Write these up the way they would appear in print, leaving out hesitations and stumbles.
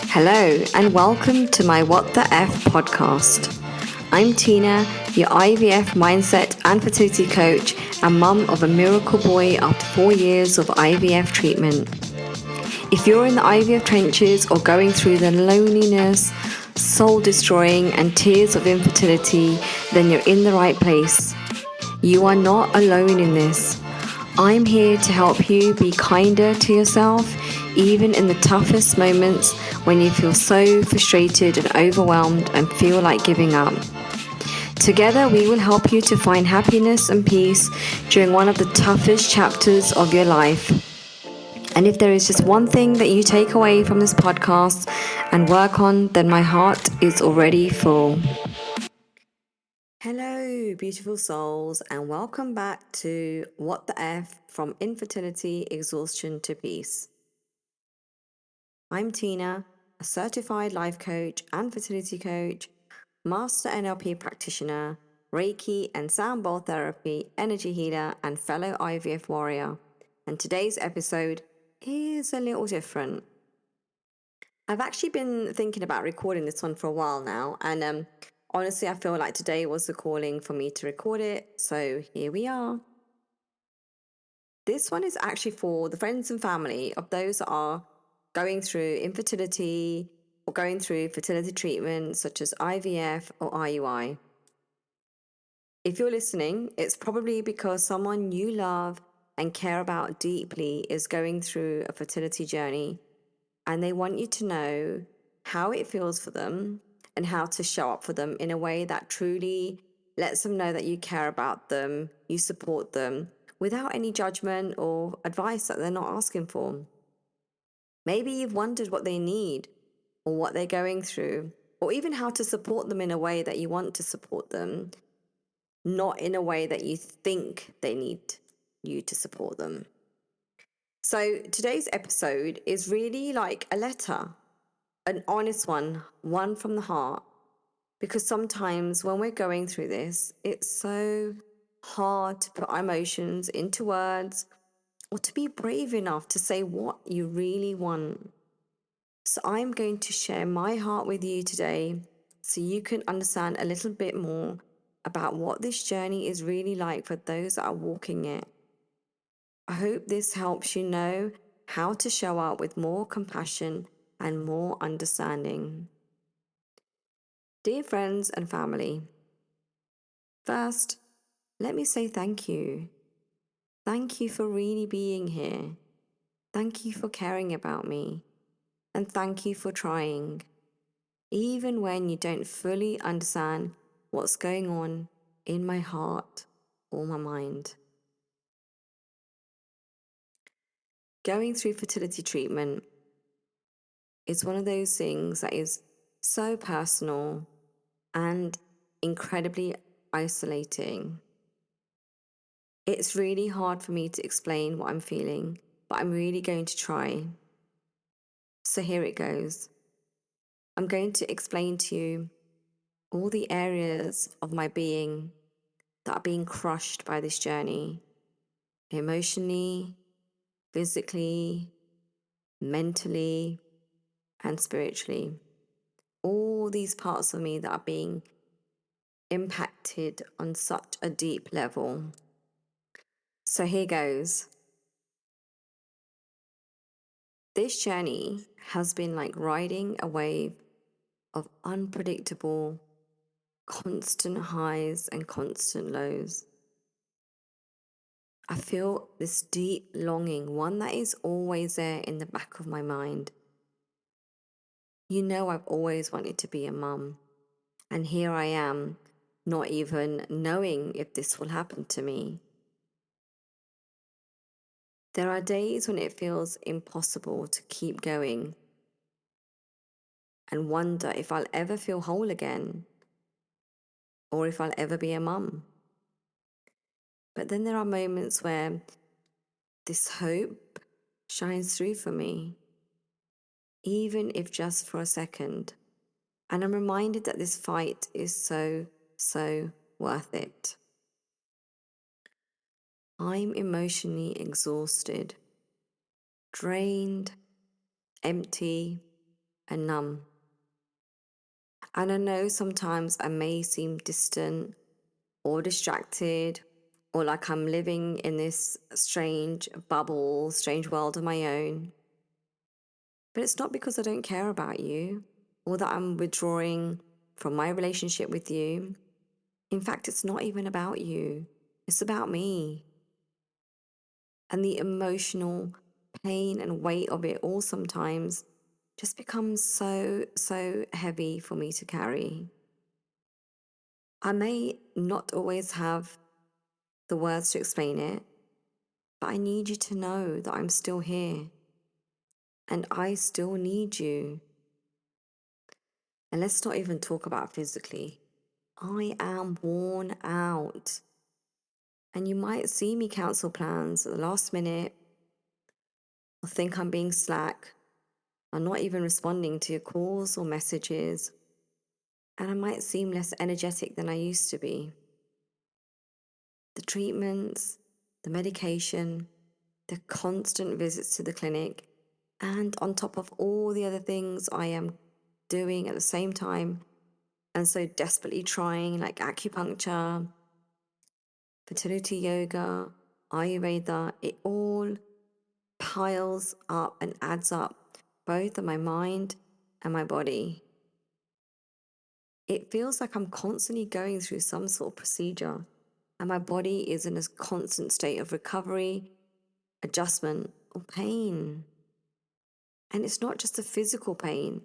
Hello, and welcome to my What the F podcast. I'm Tina, your IVF mindset and fertility coach and mum of a miracle boy after 4 years of IVF treatment. If you're in the IVF trenches or going through the loneliness, soul-destroying and tears of infertility, then you're in the right place. You are not alone in this. I'm here to help you be kinder to yourself, even in the toughest moments when you feel so frustrated and overwhelmed and feel like giving up. Together, we will help you to find happiness and peace during one of the toughest chapters of your life. And if there is just one thing that you take away from this podcast and work on, then my heart is already full. Hello, beautiful souls, and welcome back to What the F, from Infertility Exhaustion to Peace. I'm Tina, a certified life coach and fertility coach, master NLP practitioner, Reiki and sound bowl therapy, energy healer, and fellow IVF warrior. And today's episode is a little different. I've actually been thinking about recording this one for a while now, and honestly, I feel like today was the calling for me to record it, so here we are. This one is actually for the friends and family of those that are going through infertility or going through fertility treatment such as IVF or IUI. If you're listening, it's probably because someone you love and care about deeply is going through a fertility journey, and they want you to know how it feels for them and how to show up for them in a way that truly lets them know that you care about them, you support them, without any judgment or advice that they're not asking for. Maybe you've wondered what they need or what they're going through, or even how to support them in a way that you want to support them, not in a way that you think they need you to support them. So today's episode is really like a letter, an honest one from the heart, because sometimes when we're going through this, it's so hard to put our emotions into words or to be brave enough to say what you really want. So I'm going to share my heart with you today so you can understand a little bit more about what this journey is really like for those that are walking it. I hope this helps you know how to show up with more compassion and more understanding. Dear friends and family, first, let me say thank you. Thank you for really being here. Thank you for caring about me. And thank you for trying, even when you don't fully understand what's going on in my heart or my mind. Going through fertility treatment is one of those things that is so personal and incredibly isolating. It's really hard for me to explain what I'm feeling, but I'm really going to try. So here it goes. I'm going to explain to you all the areas of my being that are being crushed by this journey, emotionally, physically, mentally, and spiritually. All these parts of me that are being impacted on such a deep level. So here goes. This journey has been like riding a wave of unpredictable, constant highs and constant lows. I feel this deep longing, one that is always there in the back of my mind. You know, I've always wanted to be a mum, and here I am, not even knowing if this will happen to me. There are days when it feels impossible to keep going and wonder if I'll ever feel whole again or if I'll ever be a mum. But then there are moments where this hope shines through for me, even if just for a second. And I'm reminded that this fight is so worth it. I'm emotionally exhausted, drained, empty, and numb. And I know sometimes I may seem distant or distracted, or like I'm living in this strange bubble, strange world of my own. But it's not because I don't care about you or that I'm withdrawing from my relationship with you. In fact, it's not even about you, it's about me. And the emotional pain and weight of it all sometimes just becomes so heavy for me to carry. I may not always have the words to explain it, but I need you to know that I'm still here and I still need you. And let's not even talk about physically. I am worn out. And you might see me cancel plans at the last minute or think I'm being slack or not even responding to your calls or messages. And I might seem less energetic than I used to be. The treatments, the medication, the constant visits to the clinic, and on top of all the other things I am doing at the same time and so desperately trying, like acupuncture, fertility yoga, Ayurveda, it all piles up and adds up, both in my mind and my body. It feels like I'm constantly going through some sort of procedure, and my body is in a constant state of recovery, adjustment, or pain. And it's not just the physical pain,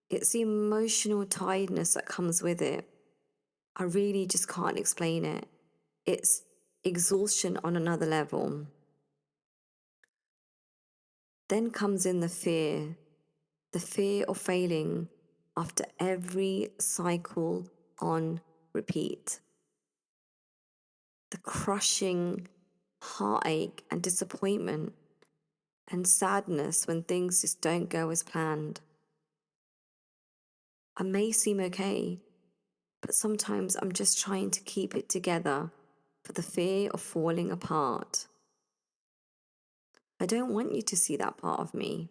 it's the emotional tiredness that comes with it. I really just can't explain it. It's exhaustion on another level. Then comes in the fear of failing after every cycle on repeat. The crushing heartache and disappointment and sadness when things just don't go as planned. I may seem okay, but sometimes I'm just trying to keep it together for the fear of falling apart. I don't want you to see that part of me.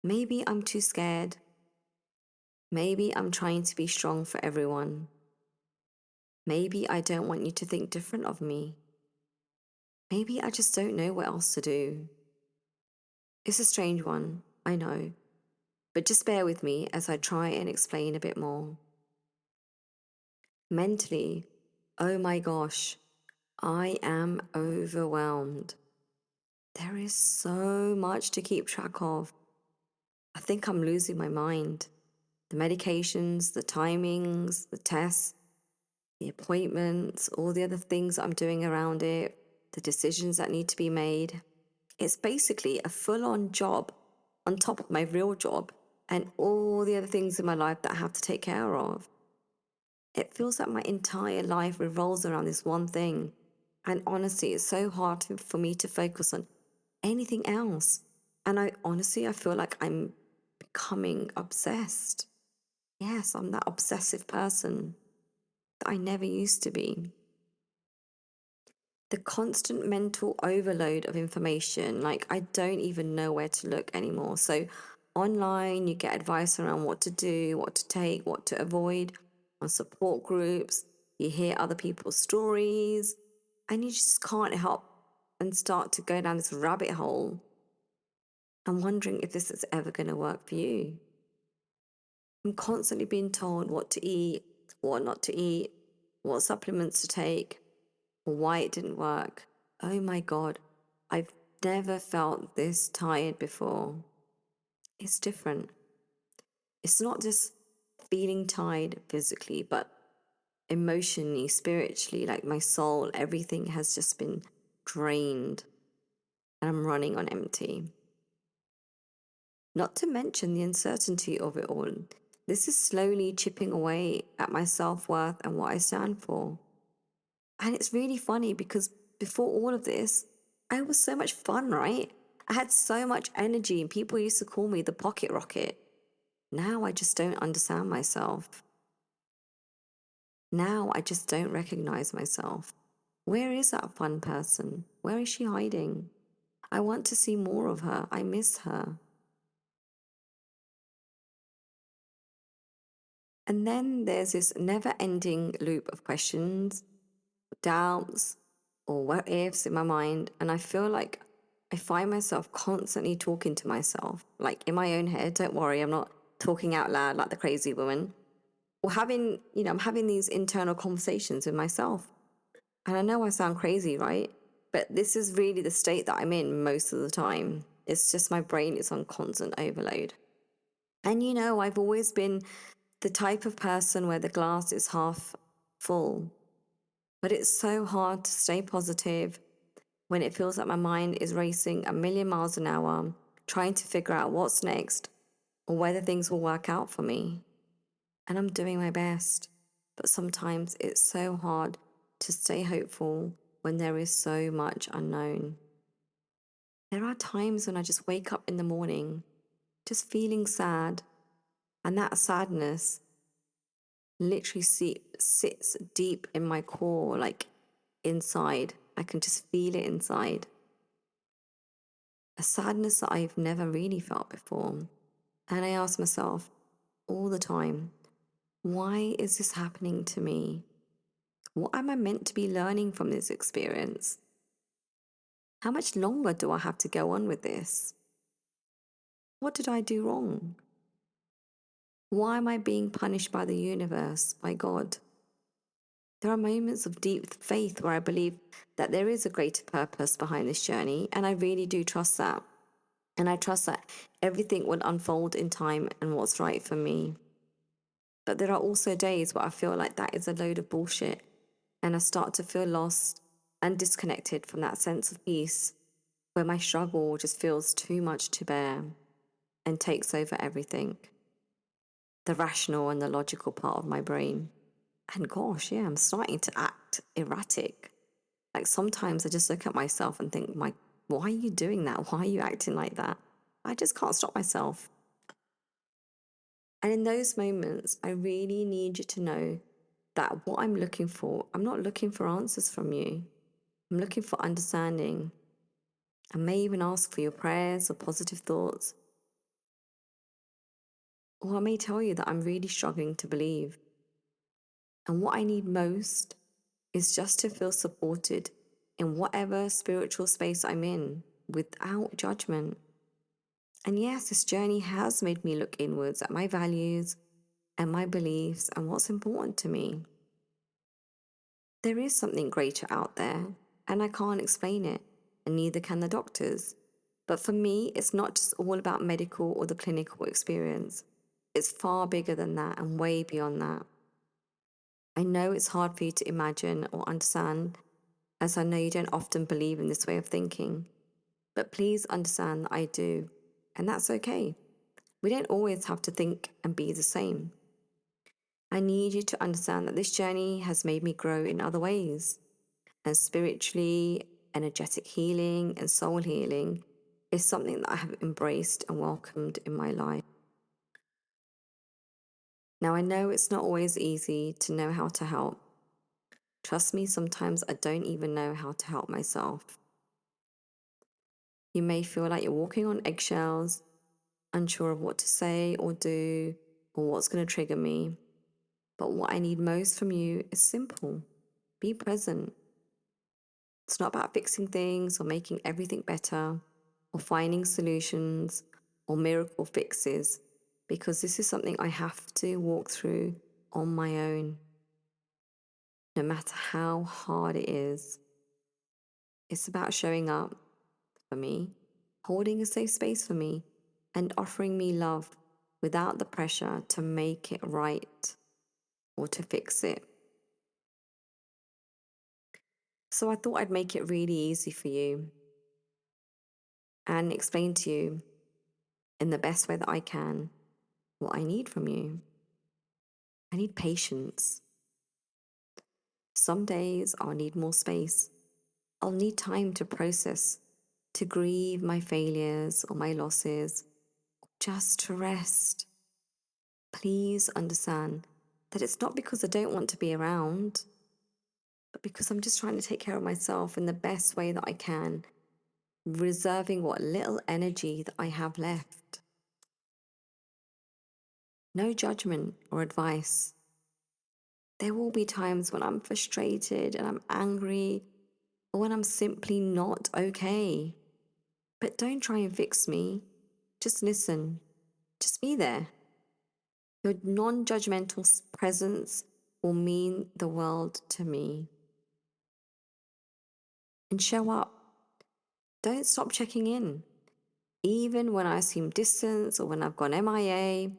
Maybe I'm too scared. Maybe I'm trying to be strong for everyone. Maybe I don't want you to think different of me. Maybe I just don't know what else to do. It's a strange one, I know, but just bear with me as I try and explain a bit more. Mentally, oh my gosh, I am overwhelmed. There is so much to keep track of. I think I'm losing my mind. The medications, the timings, the tests, the appointments, all the other things I'm doing around it, the decisions that need to be made. It's basically a full-on job on top of my real job and all the other things in my life that I have to take care of. It feels like my entire life revolves around this one thing. And honestly, it's so hard for me to focus on anything else. And I feel like I'm becoming obsessed. Yes, I'm that obsessive person that I never used to be. The constant mental overload of information, like I don't even know where to look anymore. So online, you get advice around what to do, what to take, what to avoid. On support groups, you hear other people's stories, and you just can't help and start to go down this rabbit hole. I'm wondering if this is ever going to work for you. I'm constantly being told what to eat, what not to eat, what supplements to take, or why it didn't work. Oh my God, I've never felt this tired before. It's different. It's not just feeling tired physically, but emotionally, spiritually, like my soul, everything has just been drained and I'm running on empty. Not to mention the uncertainty of it all. This is slowly chipping away at my self-worth and what I stand for. And it's really funny because before all of this, I was so much fun, right? I had so much energy and people used to call me the pocket rocket. Now I just don't understand myself. Now I just don't recognize myself. Where is that fun person? Where is she hiding? I want to see more of her. I miss her. And then there's this never ending loop of questions, doubts, or what ifs in my mind. And I feel like I find myself constantly talking to myself, like in my own head. Don't worry, I'm not talking out loud like the crazy woman. Or I'm having these internal conversations with myself. And I know I sound crazy, right? But this is really the state that I'm in most of the time. It's just my brain is on constant overload. And I've always been the type of person where the glass is half full. But it's so hard to stay positive when it feels like my mind is racing a million miles an hour, trying to figure out what's next or whether things will work out for me. And I'm doing my best. But sometimes it's so hard to stay hopeful when there is so much unknown. There are times when I just wake up in the morning just feeling sad, and that sadness literally sits deep in my core, like inside. I can just feel it inside. A sadness that I've never really felt before. And I ask myself all the time, why is this happening to me? What am I meant to be learning from this experience? How much longer do I have to go on with this? What did I do wrong? Why am I being punished by the universe, by God? There are moments of deep faith where I believe that there is a greater purpose behind this journey, and I really do trust that. And I trust that everything will unfold in time and what's right for me. But there are also days where I feel like that is a load of bullshit, and I start to feel lost and disconnected from that sense of peace where my struggle just feels too much to bear and takes over everything, the rational and the logical part of my brain. And gosh, yeah, I'm starting to act erratic. Like sometimes I just look at myself and think, why are you doing that? Why are you acting like that? I just can't stop myself. And in those moments, I really need you to know that what I'm looking for, I'm not looking for answers from you. I'm looking for understanding. I may even ask for your prayers or positive thoughts. Or I may tell you that I'm really struggling to believe. And what I need most is just to feel supported in whatever spiritual space I'm in without judgment. And yes, this journey has made me look inwards at my values and my beliefs and what's important to me. There is something greater out there, and I can't explain it, and neither can the doctors. But for me, it's not just all about medical or the clinical experience. It's far bigger than that and way beyond that. I know it's hard for you to imagine or understand, as I know you don't often believe in this way of thinking. But please understand that I do, and that's okay. We don't always have to think and be the same. I need you to understand that this journey has made me grow in other ways. And spiritually, energetic healing and soul healing is something that I have embraced and welcomed in my life. Now, I know it's not always easy to know how to help. Trust me, sometimes I don't even know how to help myself. You may feel like you're walking on eggshells, unsure of what to say or do, or what's going to trigger me. But what I need most from you is simple. Be present. It's not about fixing things or making everything better or finding solutions or miracle fixes, because this is something I have to walk through on my own, no matter how hard it is. It's about showing up for me, holding a safe space for me, and offering me love without the pressure to make it right or to fix it. So I thought I'd make it really easy for you and explain to you in the best way that I can what I need from you. I need patience. Some days I'll need more space. I'll need time to process, to grieve my failures or my losses, just to rest. Please understand that it's not because I don't want to be around, but because I'm just trying to take care of myself in the best way that I can, reserving what little energy that I have left. no judgment or advice. There will be times when I'm frustrated and I'm angry, or when I'm simply not okay. But don't try and fix me. Just listen. Just be there. Your non-judgmental presence will mean the world to me. And show up. Don't stop checking in. Even when I seem distant or when I've gone MIA,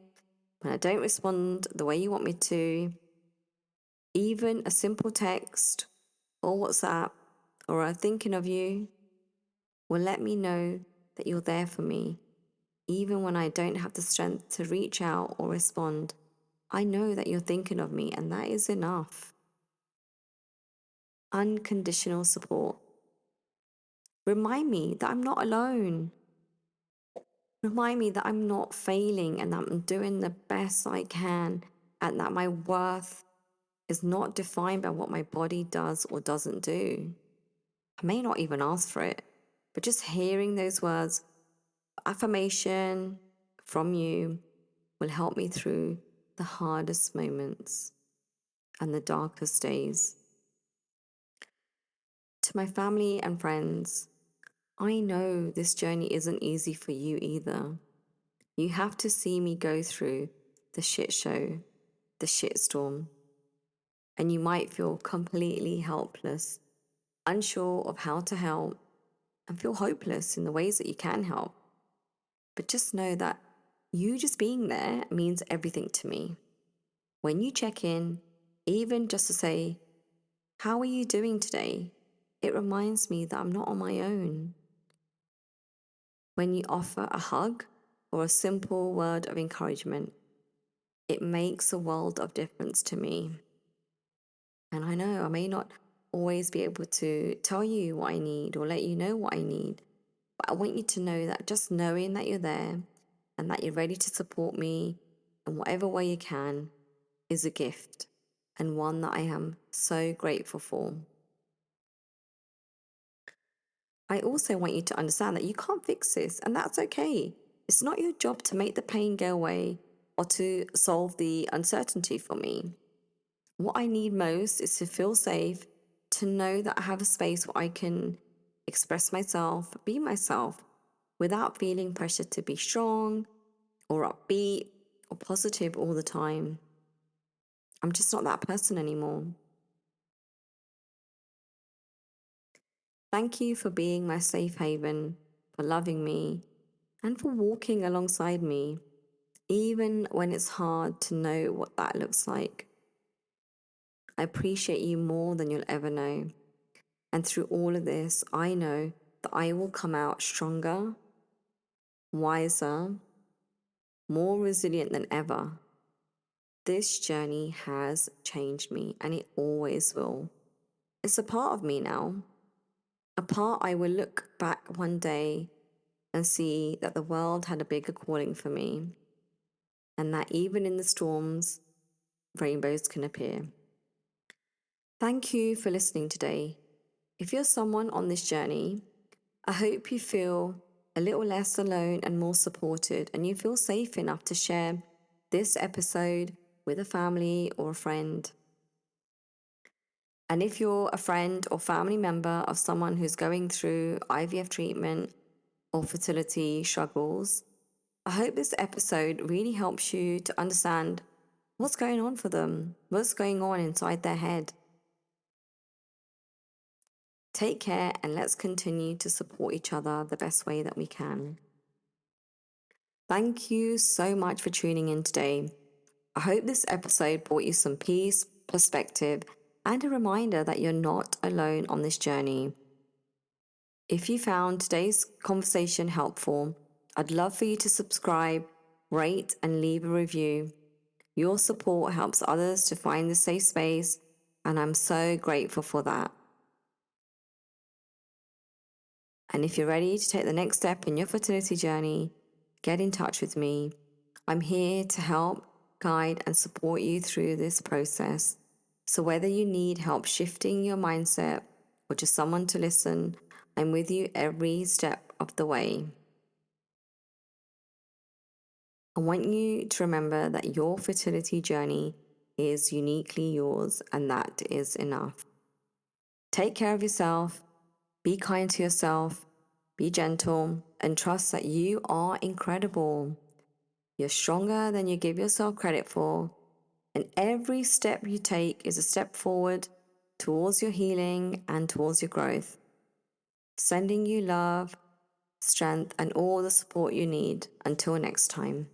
when I don't respond the way you want me to, even a simple text or WhatsApp or a thinking of you will let me know that you're there for me. Even when I don't have the strength to reach out or respond, I know that you're thinking of me, and that is enough. Unconditional support. Remind me that I'm not alone. Remind me that I'm not failing and that I'm doing the best I can, and that my worth is not defined by what my body does or doesn't do. I may not even ask for it, but just hearing those words, affirmation from you, will help me through the hardest moments and the darkest days. To my family and friends, I know this journey isn't easy for you either. You have to see me go through the shit show, the shitstorm, and you might feel completely helpless, unsure of how to help, and feel hopeless in the ways that you can help. But just know that you just being there means everything to me. When you check in, even just to say, "How are you doing today?" it reminds me that I'm not on my own. When you offer a hug or a simple word of encouragement, it makes a world of difference to me. And I know I may not always be able to tell you what I need or let you know what I need, but I want you to know that just knowing that you're there and that you're ready to support me in whatever way you can is a gift, and one that I am so grateful for. I also want you to understand that you can't fix this, and that's okay. It's not your job to make the pain go away or to solve the uncertainty for me. What I need most is to feel safe, to know that I have a space where I can express myself, be myself, without feeling pressured to be strong or upbeat or positive all the time. I'm just not that person anymore. Thank you for being my safe haven, for loving me, and for walking alongside me, even when it's hard to know what that looks like. I appreciate you more than you'll ever know. And through all of this, I know that I will come out stronger, wiser, more resilient than ever. This journey has changed me, and it always will. It's a part of me now. A part I will look back one day and see that the world had a bigger calling for me, and that even in the storms, rainbows can appear. Thank you for listening today. If you're someone on this journey, I hope you feel a little less alone and more supported, and you feel safe enough to share this episode with a family or a friend. And if you're a friend or family member of someone who's going through IVF treatment or fertility struggles, I hope this episode really helps you to understand what's going on for them, what's going on inside their head. Take care, and let's continue to support each other the best way that we can. Thank you so much for tuning in today. I hope this episode brought you some peace, perspective, and a reminder that you're not alone on this journey. If you found today's conversation helpful, I'd love for you to subscribe, rate, and leave a review. Your support helps others to find the safe space, and I'm so grateful for that. And if you're ready to take the next step in your fertility journey, get in touch with me. I'm here to help, guide, and support you through this process. So whether you need help shifting your mindset or just someone to listen, I'm with you every step of the way. I want you to remember that your fertility journey is uniquely yours, and that is enough. Take care of yourself, be kind to yourself, be gentle, and trust that you are incredible. You're stronger than you give yourself credit for, and every step you take is a step forward towards your healing and towards your growth. Sending you love, strength, and all the support you need. Until next time.